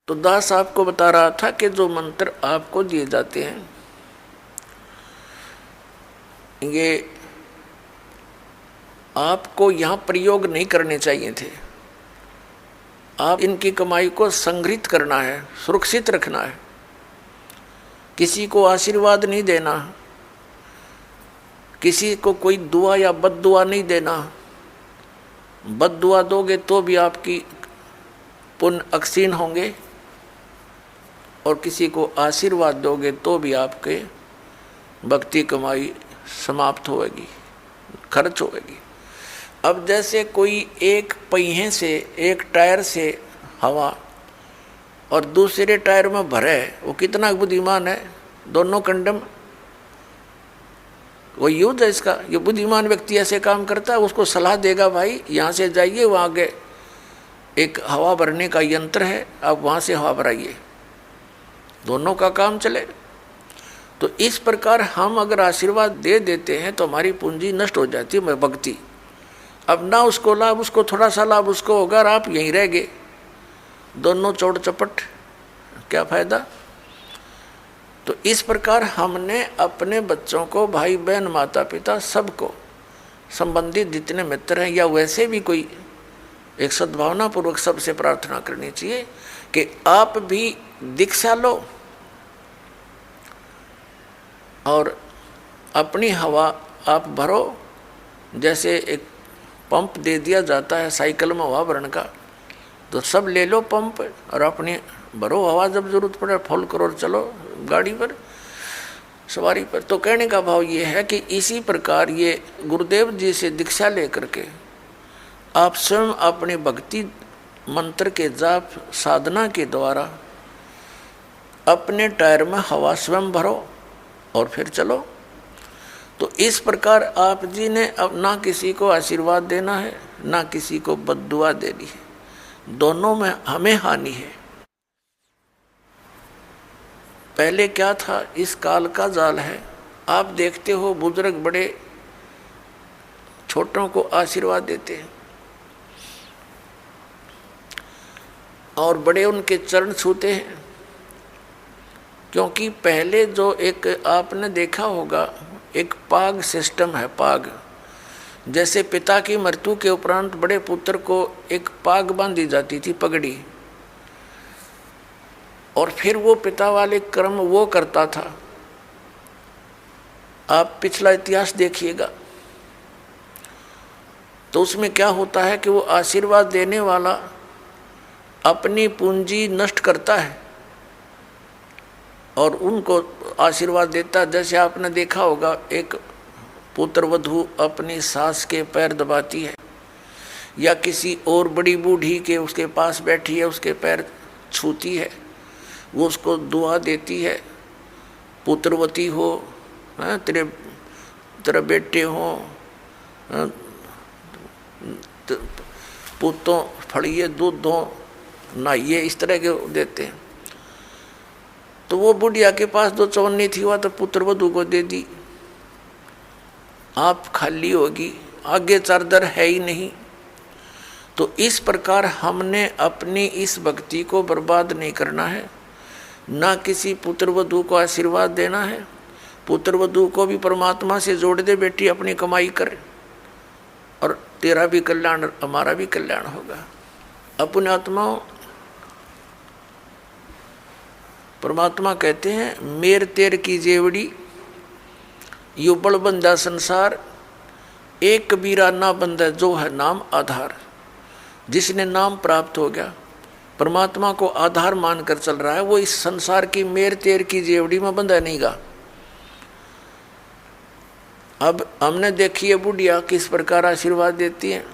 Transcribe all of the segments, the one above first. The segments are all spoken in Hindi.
तो दास आपको बता रहा था कि जो मंत्र आपको दिए जाते हैं ये आपको यहाँ प्रयोग नहीं करने चाहिए थे। आप इनकी कमाई को संग्रहित करना है, सुरक्षित रखना है, किसी को आशीर्वाद नहीं देना, किसी को कोई दुआ या बद्दुआ नहीं देना। बद्दुआ दोगे तो भी आपकी पुण्य अक्षीण होंगे और किसी को आशीर्वाद दोगे तो भी आपके भक्ति कमाई समाप्त होगी, खर्च होगी। अब जैसे कोई एक पहिए से, एक टायर से हवा और दूसरे टायर में भरे, वो कितना बुद्धिमान है, दोनों कंडम वो यूज है इसका। ये बुद्धिमान व्यक्ति ऐसे काम करता है, उसको सलाह देगा भाई यहाँ से जाइए, वहाँ आगे एक हवा भरने का यंत्र है, आप वहाँ से हवा भराइए, दोनों का काम चले। तो इस प्रकार हम अगर आशीर्वाद दे देते हैं तो हमारी पूंजी नष्ट हो जाती है, भक्ति। अब ना उसको लाभ, उसको थोड़ा सा लाभ उसको होगा और आप यहीं रह गए, दोनों चौड़ चपट, क्या फायदा। तो इस प्रकार हमने अपने बच्चों को, भाई बहन, माता पिता, सबको, संबंधित जितने मित्र हैं या वैसे भी कोई, एक सद्भावना पूर्वक सबसे प्रार्थना करनी चाहिए कि आप भी दीक्षा लो और अपनी हवा आप भरो। जैसे एक पंप दे दिया जाता है साइकिल में हवा भरने का, तो सब ले लो पंप और अपनी भरो हवा, जब जरूरत पड़े फुल करो और चलो गाड़ी पर, सवारी पर। तो कहने का भाव ये है कि इसी प्रकार ये गुरुदेव जी से दीक्षा लेकर के आप स्वयं अपने भक्ति मंत्र के जाप साधना के द्वारा अपने टायर में हवा स्वयं भरो और फिर चलो। तो इस प्रकार आप जी ने अब ना किसी को आशीर्वाद देना है, ना किसी को बद्दुआ देनी है, दोनों में हमें हानि है। पहले क्या था, इस काल का जाल है। आप देखते हो बुजुर्ग बड़े छोटों को आशीर्वाद देते हैं और बड़े उनके चरण छूते हैं, क्योंकि पहले जो एक आपने देखा होगा एक पाग सिस्टम है। पाग जैसे पिता की मृत्यु के उपरांत बड़े पुत्र को एक पाग बांधी जाती थी, पगड़ी, और फिर वो पिता वाले कर्म वो करता था। आप पिछला इतिहास देखिएगा तो उसमें क्या होता है कि वो आशीर्वाद देने वाला अपनी पूंजी नष्ट करता है और उनको आशीर्वाद देता। जैसे आपने देखा होगा एक पुत्र वधू अपनी सास के पैर दबाती है या किसी और बड़ी बूढ़ी के उसके पास बैठी है उसके पैर छूती है, वो उसको दुआ देती है, पुत्रवती हो, तेरे बेटे हो, पुतों फड़िए, दूध दो, नहाइए, इस तरह के देते हैं। तो वो बुढ़िया के पास दो चवन्नी थी, वह तो पुत्र वधू को दे दी, आप खाली होगी, आगे चारदर है ही नहीं। तो इस प्रकार हमने अपनी इस भक्ति को बर्बाद नहीं करना है, ना किसी पुत्र वधू को आशीर्वाद देना है। पुत्र वधू को भी परमात्मा से जोड़ दे, बेटी अपनी कमाई कर और तेरा भी कल्याण हमारा भी कल्याण होगा। अपने आत्माओं, परमात्मा कहते हैं मेर तेर की जेवड़ी युबड़ बंदा संसार, एक कबीरा ना बंदा जो है नाम आधार। जिसने नाम प्राप्त हो गया, परमात्मा को आधार मानकर चल रहा है, वो इस संसार की मेर तेर की जेवड़ी में बंधा नहीं गा। अब हमने देखी है बुढ़िया किस प्रकार आशीर्वाद देती है।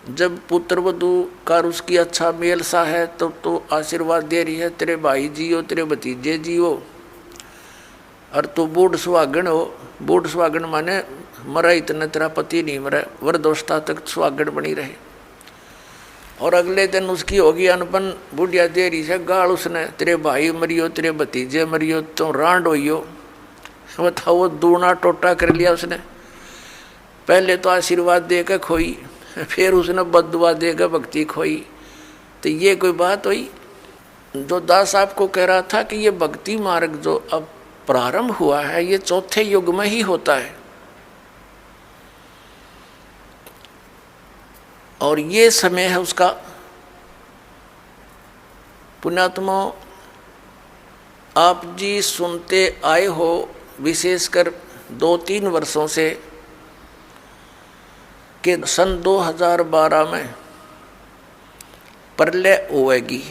जब पुत्र वधू का उसकी अच्छा मेल सा है तो आशीर्वाद दे रही है, तेरे भाई जियो, तेरे भतीजे जियो, और तू बूढ़ सुहागण हो। बूढ़ सुहागण माने मरा इतना तेरा पति नहीं मरा, वृद्धावस्था तक सुहागण बनी रहे। और अगले दिन उसकी होगी अनपन, बुढ़िया दे रही है गाल उसने, तेरे भाई मरियो, तेरे भतीजे मरियो, तो रांड होइयो। बताओ, वो दूना टोटा कर लिया उसने। पहले तो आशीर्वाद दे के खोई, फिर उसने बद्दुआ देकर भक्ति खोई। तो ये कोई बात हुई? जो दास आपको कह रहा था कि ये भक्ति मार्ग जो अब प्रारंभ हुआ है ये चौथे युग में ही होता है, और ये समय है उसका। पुण्यात्मा, आप जी सुनते आए हो विशेषकर 2-3 वर्षों से कि सन 2012 में प्रलय होएगी।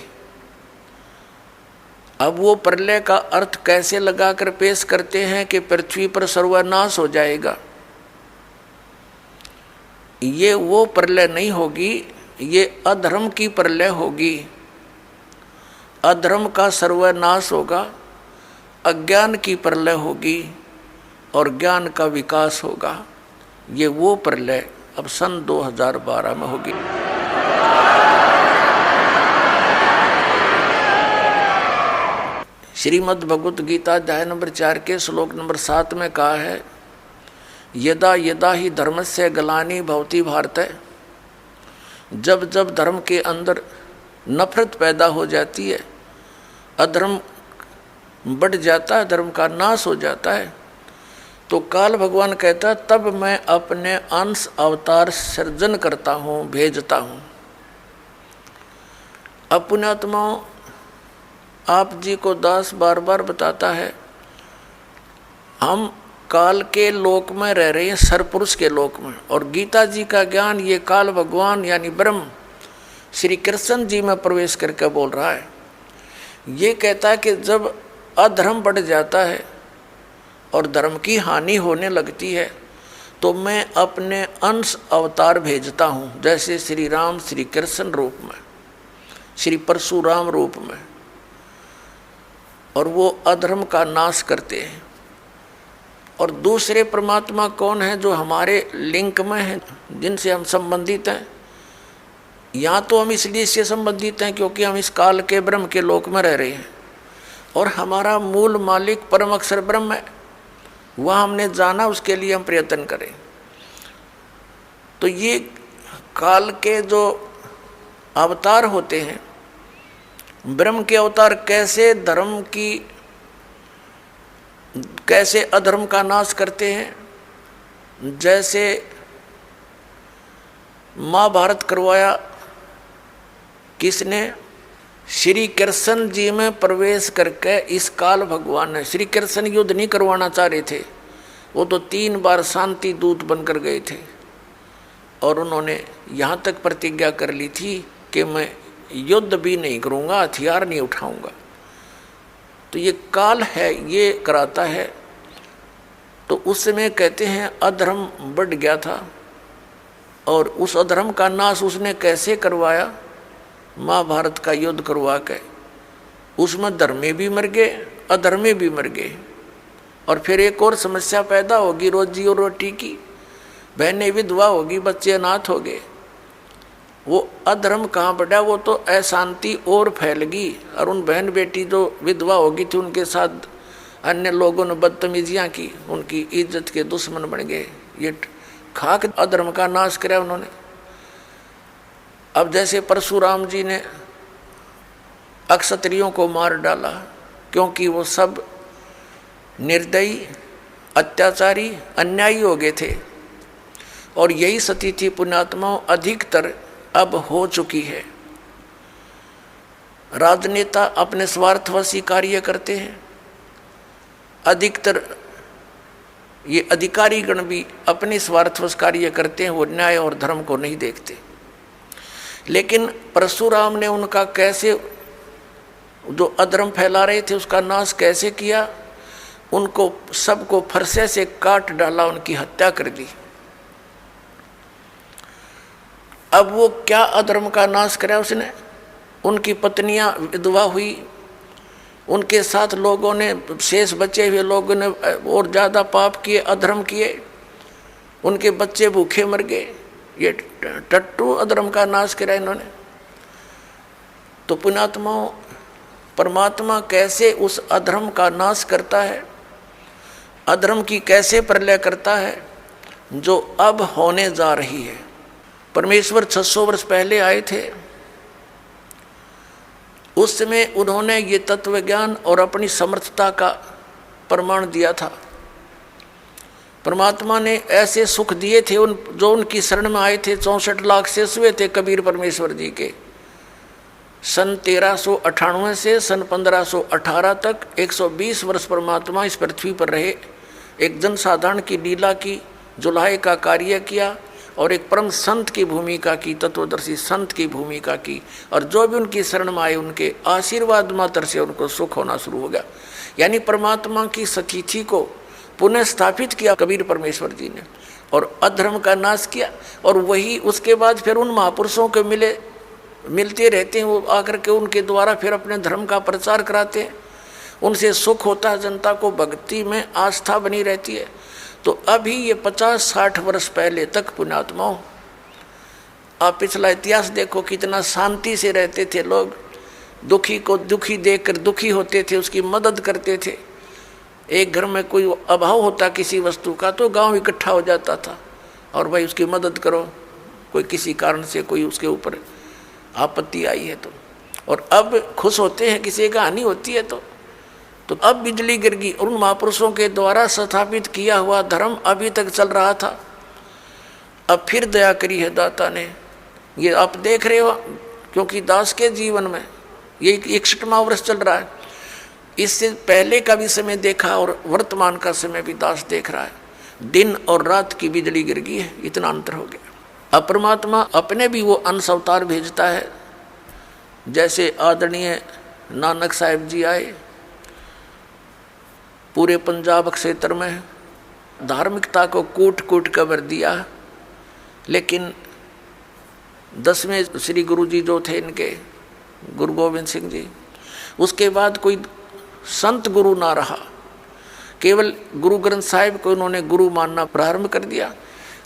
अब वो प्रलय का अर्थ कैसे लगाकर पेश करते हैं कि पृथ्वी पर सर्वनाश हो जाएगा। ये वो प्रलय नहीं होगी, ये अधर्म की प्रलय होगी। अधर्म का सर्वनाश होगा, अज्ञान की प्रलय होगी और ज्ञान का विकास होगा। ये वो प्रलय अब सन 2012 में होगी। श्रीमद् भगवत गीता अध्याय नंबर 4 के श्लोक नंबर 7 में कहा है, यदा यदा ही धर्मस्य ग्लानि भवति भारत। जब जब धर्म के अंदर नफरत पैदा हो जाती है, अधर्म बढ़ जाता है, धर्म का नाश हो जाता है, तो काल भगवान कहता है तब मैं अपने अंश अवतार सृजन करता हूँ, भेजता हूँ। अब पुण्यात्माओं, आप जी को दास बार बार बताता है, हम काल के लोक में रह रहे हैं, सरपुरुष के लोक में, और गीता जी का ज्ञान ये काल भगवान यानी ब्रह्म श्री कृष्ण जी में प्रवेश करके बोल रहा है। ये कहता है कि जब अधर्म बढ़ जाता है और धर्म की हानि होने लगती है तो मैं अपने अंश अवतार भेजता हूँ, जैसे श्री राम श्री कृष्ण रूप में, श्री परशुराम रूप में, और वो अधर्म का नाश करते हैं। और दूसरे परमात्मा कौन है? जो हमारे लिंक में हैं, जिनसे हम संबंधित हैं। यहाँ तो हम इसलिए से संबंधित हैं क्योंकि हम इस काल के ब्रह्म के लोक में रह रहे हैं, और हमारा मूल मालिक परम अक्षर ब्रह्म है, वह हमने जाना, उसके लिए हम प्रयत्न करें। तो ये काल के जो अवतार होते हैं, ब्रह्म के अवतार कैसे धर्म की, कैसे अधर्म का नाश करते हैं। जैसे महाभारत करवाया किसने? श्री कृष्ण जी में प्रवेश करके इस काल भगवान ने। श्री कृष्ण युद्ध नहीं करवाना चाह रहे थे, वो तो 3 बार शांति दूत बनकर गए थे, और उन्होंने यहाँ तक प्रतिज्ञा कर ली थी कि मैं युद्ध भी नहीं करूँगा, हथियार नहीं उठाऊँगा। तो ये काल है, ये कराता है। तो उस समय कहते हैं अधर्म बढ़ गया था, और उस अधर्म का नाश उसने कैसे करवाया? महाभारत का युद्ध करवा के। उसमें धर्मी भी मर गए, अधर्मी भी मर गए, और फिर एक और समस्या पैदा होगी रोजी और रोटी की। बहनें विधवा होगी, बच्चे अनाथ हो गए। वो अधर्म कहाँ बढ़ा? वो तो अशांति और फैलगी, और उन बहन बेटी जो विधवा होगी थी उनके साथ अन्य लोगों ने बदतमीजियाँ की, उनकी इज्जत के दुश्मन बन गए। ये खाक अधर्म का नाश किया उन्होंने। अब जैसे परशुराम जी ने अक्षत्रियों को मार डाला, क्योंकि वो सब निर्दयी, अत्याचारी, अन्यायी हो गए थे, और यही स्थिति पुण्यात्माओं अधिकतर अब हो चुकी है। राजनेता अपने स्वार्थवशी कार्य करते हैं, अधिकतर ये अधिकारीगण भी अपने स्वार्थवश कार्य करते हैं, वो न्याय और धर्म को नहीं देखते। लेकिन परशुराम ने उनका कैसे, जो अधर्म फैला रहे थे उसका नाश कैसे किया? उनको सबको फरसे से काट डाला, उनकी हत्या कर दी। अब वो क्या अधर्म का नाश करा उसने? उनकी पत्नियां विधवा हुई, उनके साथ लोगों ने, शेष बचे हुए लोगों ने और ज़्यादा पाप किए, अधर्म किए, उनके बच्चे भूखे मर गए। ये टट्टू अधर्म का नाश करा इन्होंने। तो पुण्यात्माओं, परमात्मा कैसे उस अधर्म का नाश करता है, अधर्म की कैसे प्रलय करता है, जो अब होने जा रही है। परमेश्वर 600 वर्ष पहले आए थे, उस समय उन्होंने ये तत्व ज्ञान और अपनी समर्थता का प्रमाण दिया था। परमात्मा ने ऐसे सुख दिए थे जो उनकी शरण में आए थे। 64 लाख से हुए थे कबीर परमेश्वर जी के। सन 1398 से सन 1518 तक 120 वर्ष परमात्मा इस पृथ्वी पर रहे। एक जनसाधारण की लीला की, जुलाहे का कार्य किया और एक परम संत की भूमिका की, तत्वदर्शी संत की भूमिका की। और जो भी उनकी शरण में आए उनके आशीर्वाद मात्र से उनको सुख होना शुरू हो गया। यानी परमात्मा की सतिथि को पुनः स्थापित किया कबीर परमेश्वर जी ने और अधर्म का नाश किया। और वही उसके बाद फिर उन महापुरुषों के मिलते रहते हैं, वो आकर के उनके द्वारा फिर अपने धर्म का प्रचार कराते हैं। उनसे सुख होता है, जनता को भक्ति में आस्था बनी रहती है। तो अभी ये 50-60 वर्ष पहले तक पुण्यात्माओं, आप पिछला इतिहास देखो कितना शांति से रहते थे लोग। दुखी को दुखी देखकर दुखी होते थे, उसकी मदद करते थे। एक घर में कोई अभाव होता किसी वस्तु का तो गांव इकट्ठा हो जाता था और भाई उसकी मदद करो, कोई किसी कारण से कोई उसके ऊपर आपत्ति आई है तो। और अब खुश होते हैं किसी का हानि होती है तो अब बिजली गिर गई। और उन महापुरुषों के द्वारा स्थापित किया हुआ धर्म अभी तक चल रहा था। अब फिर दया करी है दाता ने। ये आप देख रहे हो, क्योंकि दास के जीवन में ये 61वां वर्ष चल रहा है। इससे पहले का भी समय देखा और वर्तमान का समय भी दास देख रहा है। दिन और रात की बिजली गिर गई है, इतना अंतर हो गया। अब परमात्मा अपने भी वो अंश अवतार भेजता है। जैसे आदरणीय नानक साहिब जी आए, पूरे पंजाब क्षेत्र में धार्मिकता को कूट कूट कर भर दिया। लेकिन 10वें श्री गुरु जी जो थे इनके, गुरु गोविंद सिंह जी, उसके बाद कोई संत गुरु ना रहा। केवल गुरु ग्रंथ साहिब को उन्होंने गुरु मानना प्रारंभ कर दिया।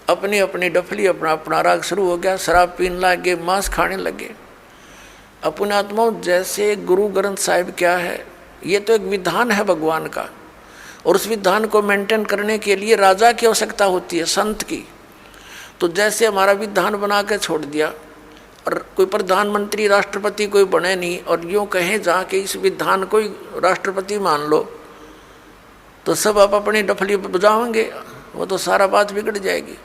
अपनी अपनी डफली, अपना अपना राग शुरू हो गया। शराब पीने लगे, मांस खाने लगे। अपने आत्माओं, जैसे गुरु ग्रंथ साहिब क्या है, ये तो एक विधान है भगवान का। और उस विधान को मेंटेन करने के लिए राजा की आवश्यकता होती है, संत की। तो जैसे हमारा विधान बना के छोड़ दिया और कोई प्रधानमंत्री राष्ट्रपति कोई बने नहीं और यूँ कहें जहाँ के इस विधान को राष्ट्रपति मान लो, तो सब आप अपनी डफली बजाओगे, वो तो सारा बात बिगड़ जाएगी।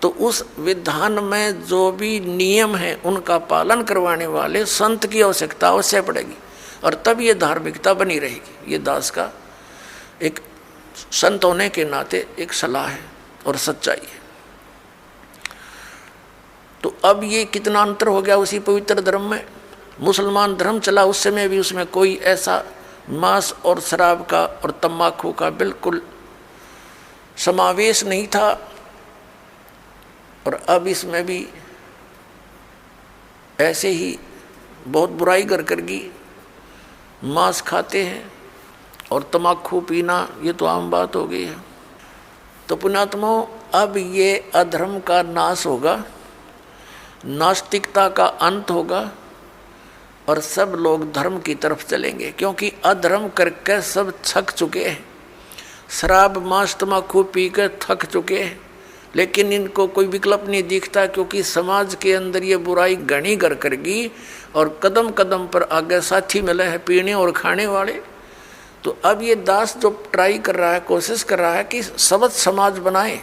तो उस विधान में जो भी नियम है उनका पालन करवाने वाले संत की आवश्यकता अवश्य पड़ेगी और तब ये धार्मिकता बनी रहेगी। ये दास का एक संत होने के नाते एक सलाह है और सच्चाई है। तो अब ये कितना अंतर हो गया उसी पवित्र धर्म में। मुसलमान धर्म चला उस समय भी, उसमें कोई ऐसा मांस और शराब का और तम्बाकू का बिल्कुल समावेश नहीं था। और अब इसमें भी ऐसे ही बहुत बुराई कर गई। मांस खाते हैं और तम्बाकू पीना, ये तो आम बात हो गई है। तो पुण्यात्माओं, अब ये अधर्म का नाश होगा, नास्तिकता का अंत होगा और सब लोग धर्म की तरफ चलेंगे। क्योंकि अधर्म करके सब थक चुके हैं, शराब मांस तम्बाकू पी कर थक चुके हैं। लेकिन इनको कोई विकल्प नहीं दिखता, क्योंकि समाज के अंदर ये बुराई घनी घर कर गई और कदम कदम पर आगे साथी मिले हैं पीने और खाने वाले। तो अब ये दास जो ट्राई कर रहा है, कोशिश कर रहा है कि सबद समाज बनाए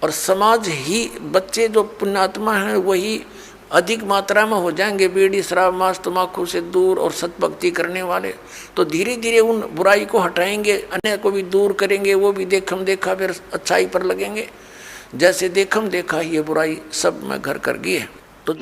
और समाज ही बच्चे जो पुण्यात्मा हैं वही अधिक मात्रा में हो जाएंगे बीड़ी शराब मांस तम्बाकू से दूर और सतभक्ति करने वाले। तो धीरे धीरे उन बुराई को हटाएंगे, अन्य को भी दूर करेंगे, वो भी देखम देखा फिर अच्छाई पर लगेंगे। जैसे देखम देखा ये बुराई सब में घर कर गई है। तो